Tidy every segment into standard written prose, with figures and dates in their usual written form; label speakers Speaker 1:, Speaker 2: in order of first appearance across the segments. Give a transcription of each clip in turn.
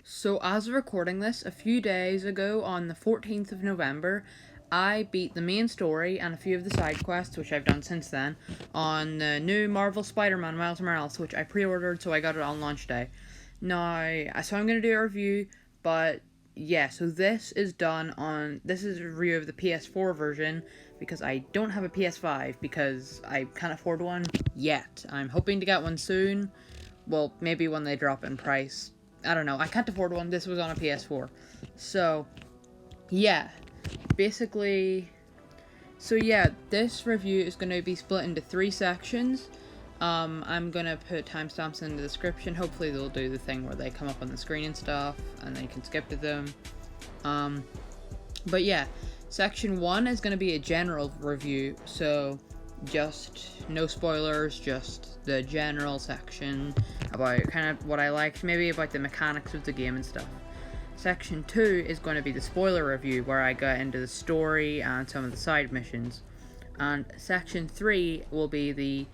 Speaker 1: So, as of recording this, a few days ago on the 14th of November, I beat the main story and a few of the side quests, which I've done since then, on the new Marvel Spider-Man Miles Morales, which I pre-ordered, so I got it on launch day. Now, so I'm going to do a review, but yeah, so this is a review of the PS4 version, because I don't have a PS5, because I can't afford one yet. I'm hoping to get one soon, well, maybe when they drop in price. I don't know. I can't afford one. This was on a PS4. So, yeah. Basically, this review is going to be split into three sections. I'm going to put timestamps in the description. Hopefully, they'll do the thing where they come up on the screen and stuff, and then you can skip to them. But yeah, section 1 is going to be a general review. So, just no spoilers, just the general section about kind of what I liked, maybe about the mechanics of the game and stuff. Section 2 is going to be the spoiler review, where I get into the story and some of the side missions. And section 3 will be the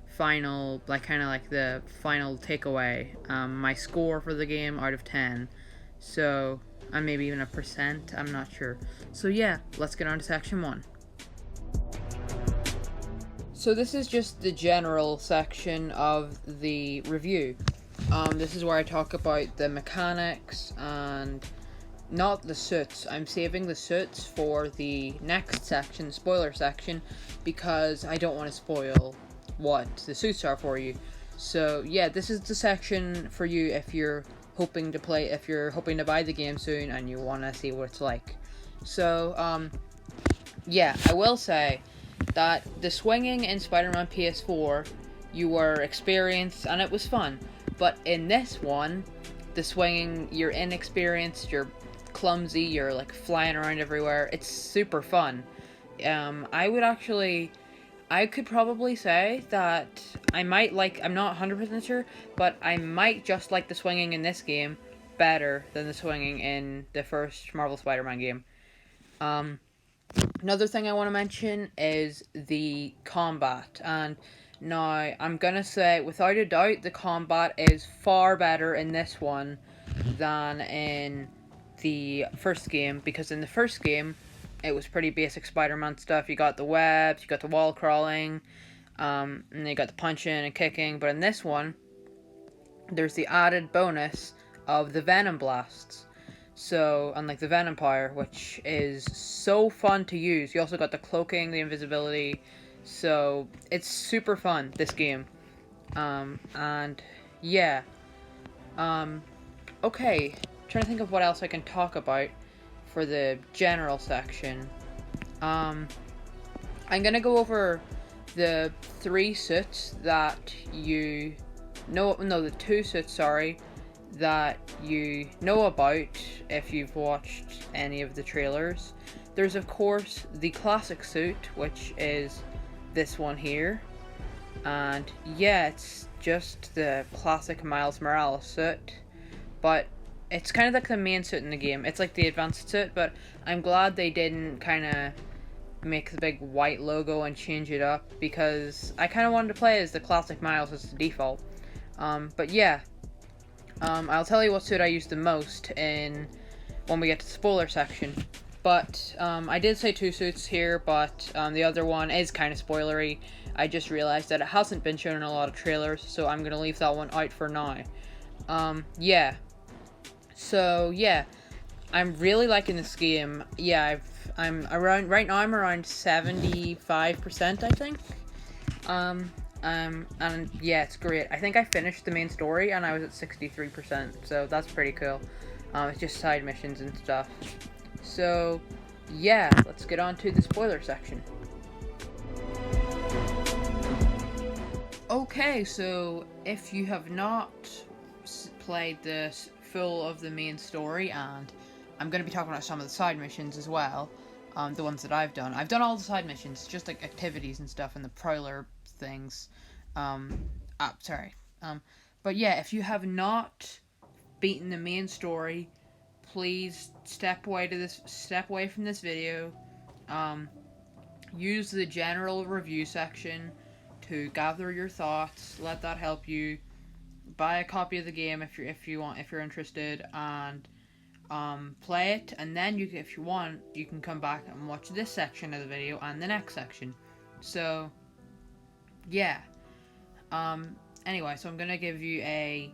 Speaker 1: final, the final takeaway, my score for the game out of 10. So, and maybe even a percent, I'm not sure. So yeah, let's get on to section 1. So this is just the general section of the review. This is where I talk about the mechanics and not the suits. I'm saving the suits for the next section, spoiler section, because I don't want to spoil what the suits are for you. So yeah, this is the section for you if you're hoping to buy the game soon and you want to see what it's like. So, yeah, I will say that the swinging in Spider-Man PS4, you were experienced and it was fun. But in this one, the swinging, you're inexperienced, you're clumsy, you're like flying around everywhere. It's super fun. I could probably say that I'm not 100% sure, but I might just like the swinging in this game better than the swinging in the first Marvel Spider-Man game. Another thing I want to mention is the combat, and now I'm gonna say without a doubt the combat is far better in this one than in the first game, because in the first game it was pretty basic Spider-Man stuff. You got the webs, you got the wall crawling, and then you got the punching and kicking, but in this one there's the added bonus of the venom blasts. So, unlike the Venom Power, which is so fun to use. You also got the cloaking, the invisibility. So, it's super fun, this game. And, yeah. Okay. Trying to think of what else I can talk about for the general section. I'm gonna go over the three suits that you... the two suits, sorry, that you know about if you've watched any of the trailers. There's of course the classic suit, which is this one here, and yeah, it's just the classic Miles Morales suit, but it's kind of like the main suit in the game. It's like the advanced suit, but I'm glad they didn't kind of make the big white logo and change it up, because I kind of wanted to play as the classic Miles as the default. But yeah, I'll tell you what suit I use the most when we get to the spoiler section. But I did say two suits here, but the other one is kind of spoilery. I just realized that it hasn't been shown in a lot of trailers, so I'm going to leave that one out for now. Yeah. So, yeah. I'm really liking this game. Yeah, I'm around 75%, I think. And yeah, it's great. I think I finished the main story and I was at 63%, so that's pretty cool. It's just side missions and stuff. So, yeah, let's get on to the spoiler section. Okay, so if you have not played this full of the main story, and I'm going to be talking about some of the side missions as well, the ones that I've done. I've done all the side missions, just like activities and stuff and the prowler things. Sorry. But yeah, if you have not beaten the main story, please step away from this video. Use the general review section to gather your thoughts. Let that help you. buy a copy of the game if you're interested, and play it, and then if you want, you can come back and watch this section of the video and the next section. So yeah. Anyway, so I'm gonna give you a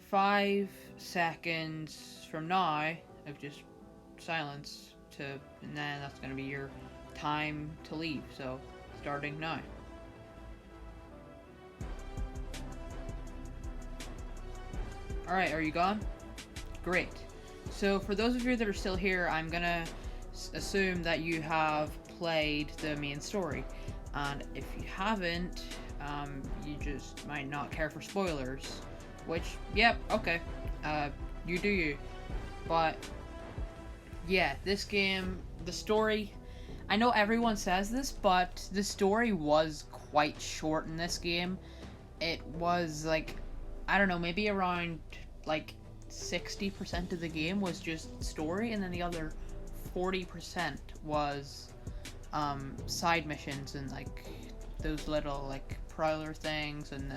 Speaker 1: 5 seconds from now of just silence and then that's gonna be your time to leave. So starting now. Alright, are you gone? Great. So for those of you that are still here, I'm gonna assume that you have played the main story. And if you haven't, you just might not care for spoilers. Which, yep, okay. You do you. But, yeah, this game, the story, I know everyone says this, but the story was quite short in this game. It was, like, I don't know, maybe around, like, 60% of the game was just story, and then the other 40% was side missions and like those little like prowler things and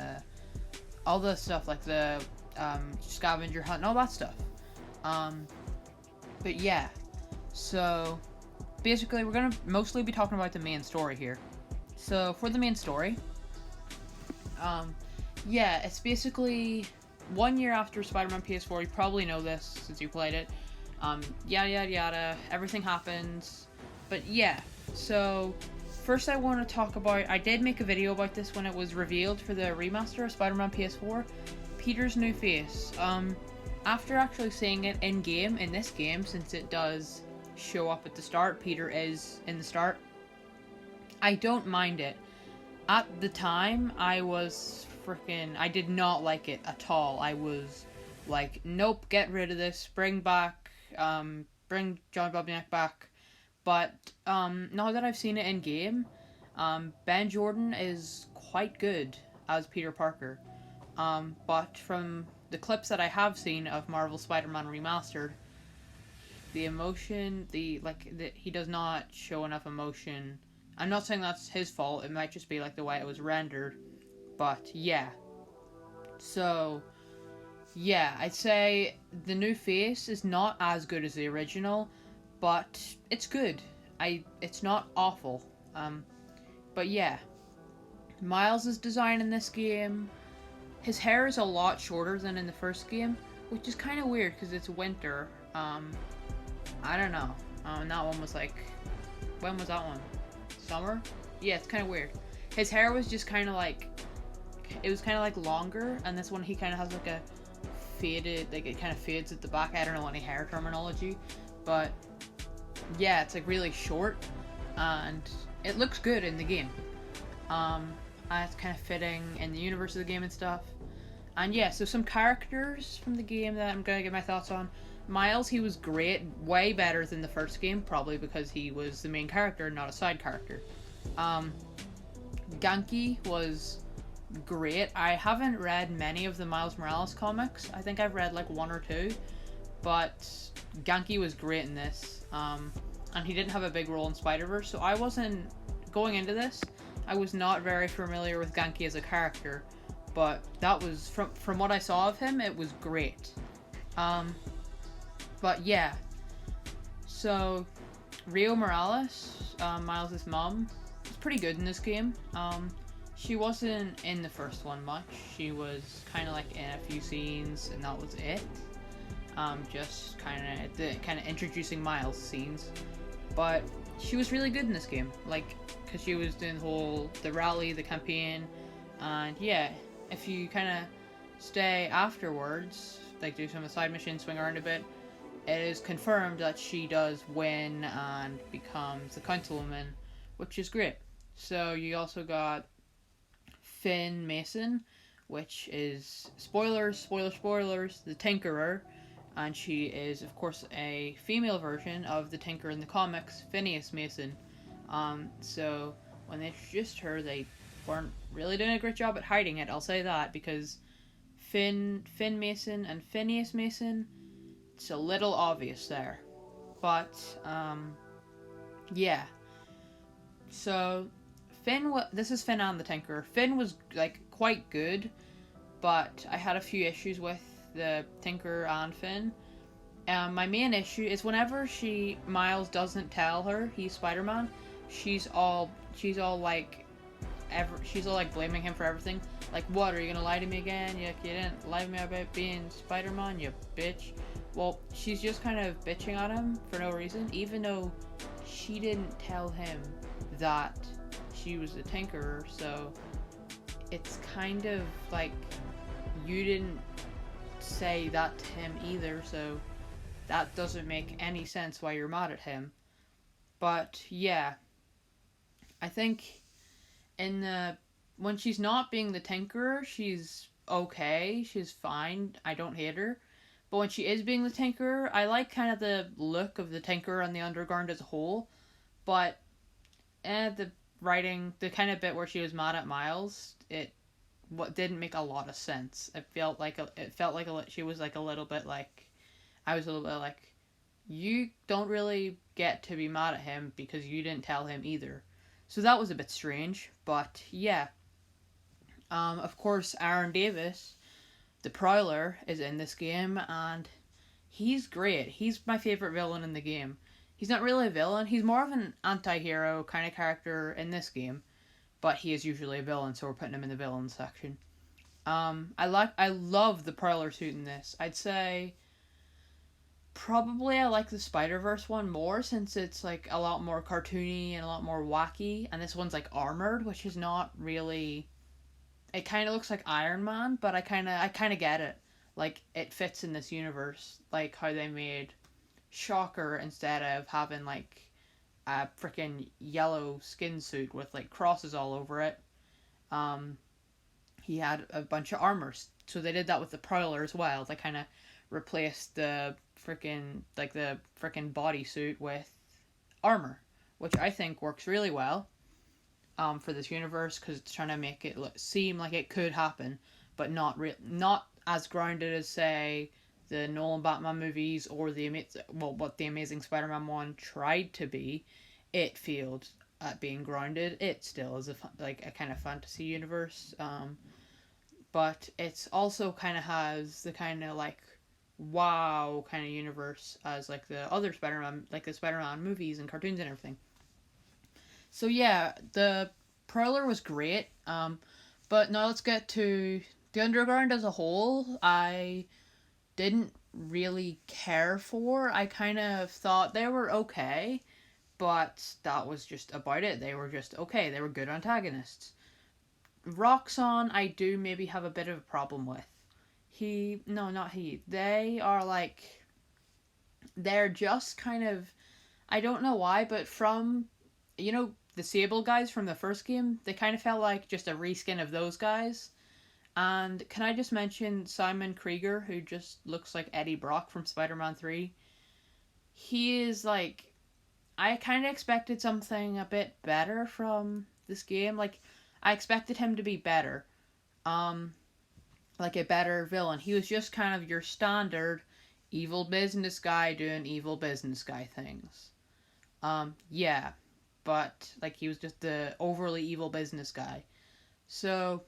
Speaker 1: all the stuff like the scavenger hunt and all that stuff. But yeah, so basically we're gonna mostly be talking about the main story here. So for the main story, yeah, it's basically 1 year after Spider-Man PS4. You probably know this since you played it. Yada yada yada, everything happens. But yeah, so first I want to talk about, I did make a video about this when it was revealed for the remaster of Spider-Man PS4, Peter's new face. After actually seeing it in-game, in this game, since it does show up at the start, Peter is in the start, I don't mind it. At the time, I did not like it at all. I was like, nope, get rid of this, bring John Bobniak back. But now that I've seen it in game, Ben Jordan is quite good as Peter Parker. But from the clips that I have seen of Marvel Spider-Man Remastered, the emotion, he does not show enough emotion. I'm not saying that's his fault. It might just be like the way it was rendered. But yeah. So yeah, I'd say the new face is not as good as the original, but it's good. It's not awful. But yeah, Miles' design in this game, his hair is a lot shorter than in the first game, which is kind of weird because it's winter. I don't know. And that one was like, when was that one? Summer? Yeah, it's kind of weird. His hair was just kind of like, it was kind of like longer, and this one he kind of has like a faded, like it kind of fades at the back. I don't know any hair terminology, but yeah, it's like really short, and it looks good in the game. And it's kind of fitting in the universe of the game and stuff. And yeah, so some characters from the game that I'm gonna give my thoughts on. Miles, he was great, way better than the first game, probably because he was the main character, not a side character. Ganke was great. I haven't read many of the Miles Morales comics. I think I've read like 1 or 2, but Ganke was great in this. And he didn't have a big role in Spider-Verse, so I wasn't, going into this, I was not very familiar with Ganke as a character, but that was, from what I saw of him, it was great. But yeah, so Rio Morales, Miles' mom, was pretty good in this game. She wasn't in the first one much. She was kind of like in a few scenes, and that was it. Just kind of introducing Miles scenes, but she was really good in this game. Like, because she was doing the rally, the campaign, and yeah, if you kind of stay afterwards, like do some of the side missions, swing around a bit, it is confirmed that she does win and becomes the councilwoman, which is great. So you also got Finn Mason, which is, spoilers, the Tinkerer, and she is, of course, a female version of the Tinker in the comics, Phineas Mason. So when they introduced her, they weren't really doing a great job at hiding it, I'll say that, because Finn Mason and Phineas Mason, it's a little obvious there. But, yeah. So, this is Finn and the Tinkerer. Finn was, like, quite good, but I had a few issues with the Tinker and Finn. My main issue is whenever Miles doesn't tell her he's Spider-Man, she's all like she's all like blaming him for everything. Like, what, are you gonna lie to me again? You didn't lie to me about being Spider-Man, you bitch. Well, she's just kind of bitching at him for no reason, even though she didn't tell him that she was the Tinkerer. So it's kind of like you didn't say that to him either, so that doesn't make any sense why you're mad at him. But yeah, I think in the when she's not being the Tinkerer, she's okay. She's fine. I don't hate her. But when she is being the Tinkerer, I like kind of the look of the Tinkerer on the Underground as a whole. But the writing, the kind of bit where she was mad at Miles, it what didn't make a lot of sense. She was like a little bit like I was a little bit like, you don't really get to be mad at him because you didn't tell him either. So that was a bit strange, but yeah. Of course, Aaron Davis, the Prowler, is in this game, and he's great. He's my favorite villain in the game. He's not really a villain. He's more of an anti-hero kind of character in this game, but he is usually a villain, so we're putting him in the villain section. I love the Prowler suit in this. I'd say probably I like the Spider-Verse one more since it's like a lot more cartoony and a lot more wacky, and this one's like armored, which is not really. It kind of looks like Iron Man, but I kind of get it. Like it fits in this universe, like how they made Shocker instead of having like a freaking yellow skin suit with like crosses all over it. Um, he had a bunch of armor, so they did that with the Prowler as well. They kind of replaced the freaking bodysuit with armor, which I think works really well for this universe because it's trying to make it seem like it could happen, but not as grounded as say the Nolan Batman movies or what the Amazing Spider-Man one tried to be. It failed at being grounded. It still is a kind of fantasy universe, but it's also kind of has the kind of like wow kind of universe as like the other Spider-Man, like the Spider-Man movies and cartoons and everything. So yeah, the Prowler was great. But now let's get to the Underground as a whole. I didn't really care for. I kind of thought they were okay, but that was just about it. They were just okay. They were good antagonists. Roxxon, I do maybe have a bit of a problem with. No, not he. They are like, they're just kind of, I don't know why, but from, the Sable guys from the first game, they kind of felt like just a reskin of those guys. And can I just mention Simon Krieger, who just looks like Eddie Brock from Spider-Man 3? He is like, I kind of expected something a bit better from this game. Like, I expected him to be better. Um, like a better villain. He was just kind of your standard evil business guy doing evil business guy things. Yeah, but like he was just the overly evil business guy. So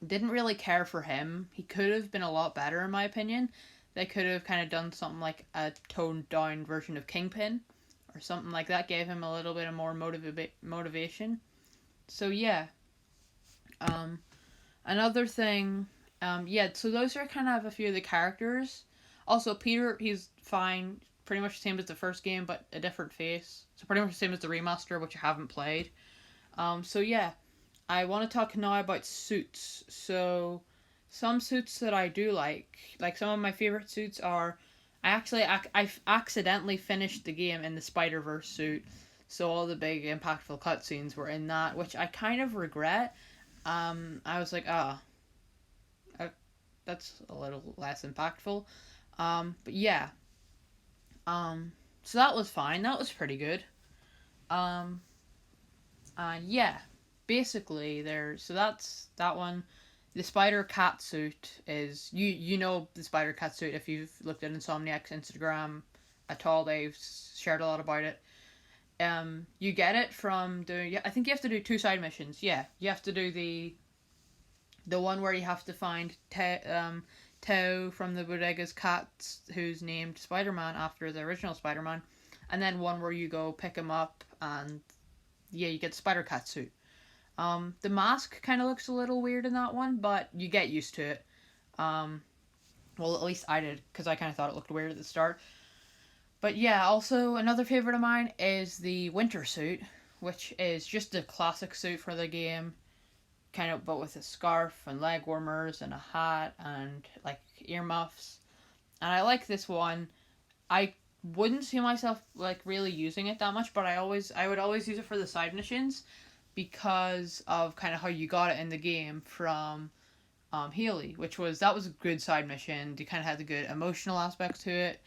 Speaker 1: didn't really care for him. He could have been a lot better in my opinion. They could have kind of done something like a toned down version of Kingpin or something like that. Gave him a little bit of more motivation. So yeah. Another thing. Yeah. So those are kind of a few of the characters. Also, Peter, he's fine. Pretty much the same as the first game, but a different face. So pretty much the same as the remaster, which I haven't played. So yeah, I want to talk now about suits. So some suits that I do like some of my favorite suits are, I accidentally finished the game in the Spider-Verse suit. So all the big impactful cutscenes were in that, which I kind of regret. I was like, that's a little less impactful. But yeah. So that was fine. That was pretty good. Um, yeah. Basically, so that's that one. The spider cat suit is you know the spider cat suit if you've looked at Insomniac's Instagram at all. They've shared a lot about it. You get it from doing. Yeah, I think you have to do two side missions. Yeah, you have to do The one where you have to find Tao from the Bodega's cat, who's named Spider-Man after the original Spider-Man, and then one where you go pick him up and yeah, you get the Spider-Cat suit. The mask kind of looks a little weird in that one, but you get used to it. Well, at least I did, because I kind of thought it looked weird at the start. But yeah, also another favorite of mine is the winter suit, which is just a classic suit for the game, kind of, but with a scarf and leg warmers and a hat and like earmuffs. And I like this one. I wouldn't see myself like really using it that much, but I would always use it for the side missions because of kind of how you got it in the game from Healy, that was a good side mission. You kind of had the good emotional aspects to it,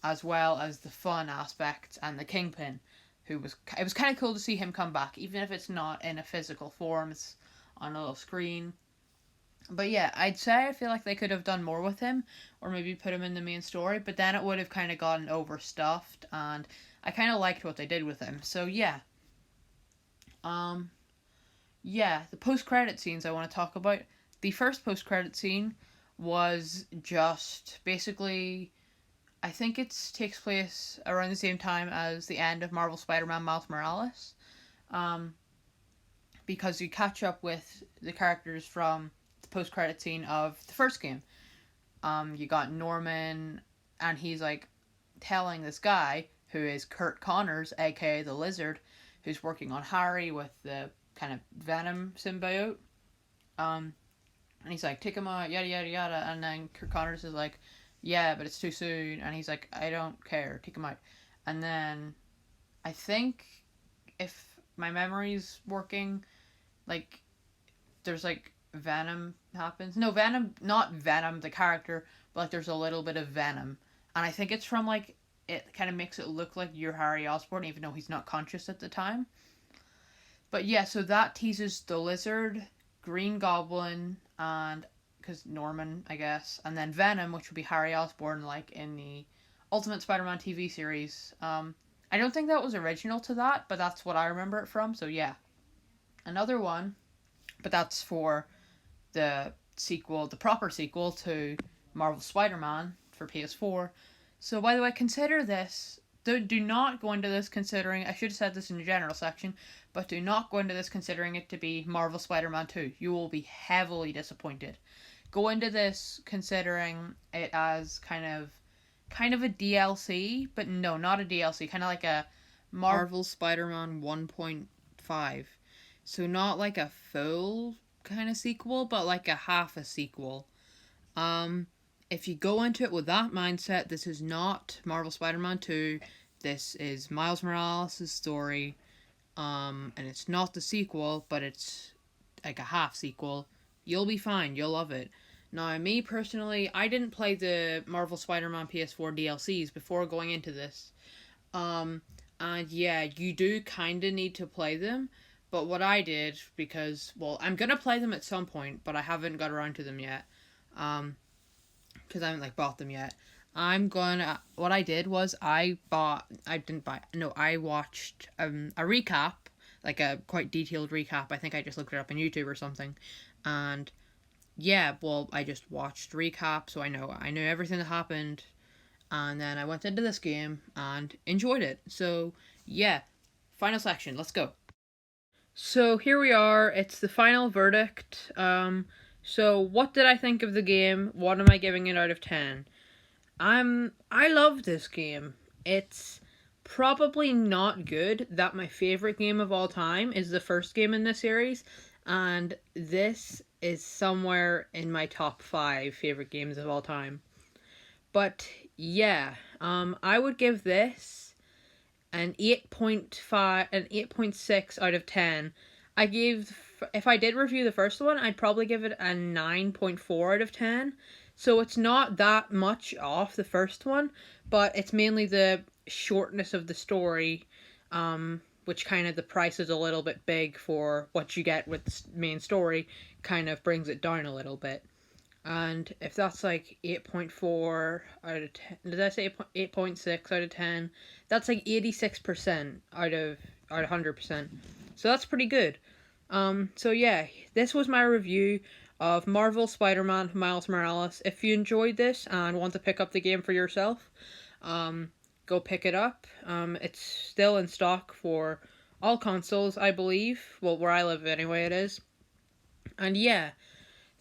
Speaker 1: as well as the fun aspects, and the Kingpin, it was kind of cool to see him come back, even if it's not in a physical form, it's on a little screen. But yeah, I'd say I feel like they could have done more with him, or maybe put him in the main story, but then it would have kind of gotten overstuffed, and I kind of liked what they did with him. So yeah. Yeah, the post-credit scenes I want to talk about. The first post-credit scene was just basically, I think it takes place around the same time as the end of Marvel Spider-Man Miles Morales, because you catch up with the characters from the post-credit scene of the first game. You got Norman, and he's like telling this guy who is Kurt Connors, aka the Lizard, who's working on Harry with the kind of Venom symbiote. And he's like, take him out, yada yada yada. And then Kurt Connors is like, yeah, but it's too soon. And he's like, I don't care, take him out. And then I think, if my memory's working, like, there's like Venom happens. No, Venom, not Venom the character, but like there's a little bit of Venom. And I think it's from like, it kind of makes it look like you're Harry Osborn, even though he's not conscious at the time. But yeah, so that teases the Lizard, Green Goblin, and because Norman, I guess, and then Venom, which would be Harry Osborn, like in the Ultimate Spider-Man TV series. I don't think that was original to that, but that's what I remember it from. So yeah, another one, but that's for the sequel, the proper sequel to Marvel Spider-Man for PS4. So by the way, consider this. Do not go into this considering, I should have said this in the general section, but do not go into this considering it to be Marvel Spider-Man 2. You will be heavily disappointed. Go into this considering it as kind of a DLC, but no, not a DLC, kind of like a Marvel Spider-Man 1.5. So not like a full kind of sequel, but like a half a sequel. If you go into it with that mindset, this is not Marvel Spider-Man 2. This is Miles Morales' story. And it's not the sequel, but it's like a half sequel. You'll be fine. You'll love it. Now, me personally, I didn't play the Marvel Spider-Man PS4 DLCs before going into this. And yeah, you do kind of need to play them. But what I did, because, well, I'm going to play them at some point, but I haven't got around to them yet. Because I haven't like bought them yet. What I did was I watched a recap, like a quite detailed recap. I think I just looked it up on YouTube or something. And yeah, well, I just watched recap, so I knew everything that happened. And then I went into this game and enjoyed it. So yeah, final section, let's go. So here we are, it's the final verdict. So what did I think of the game? What am I giving it out of 10? I love this game. It's probably not good that my favorite game of all time is the first game in this series, and this is somewhere in my top 5 favorite games of all time. But yeah, I would give this an 8.6 out of 10. If I did review the first one, I'd probably give it a 9.4 out of 10. So it's not that much off the first one, but it's mainly the shortness of the story, which kind of the price is a little bit big for what you get with the main story, kind of brings it down a little bit. And if that's like 8.4 out of 10, did I say 8.6 out of 10? That's like 86% out of 100%. So that's pretty good. So yeah, this was my review of Marvel Spider-Man Miles Morales. If you enjoyed this and want to pick up the game for yourself, go pick it up. It's still in stock for all consoles, I believe. Well, where I live anyway, it is. And yeah,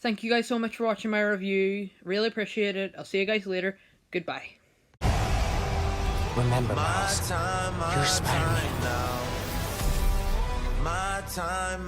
Speaker 1: thank you guys so much for watching my review. Really appreciate it. I'll see you guys later. Goodbye.
Speaker 2: Remember, Miles, you're Spider-Man.
Speaker 3: My time.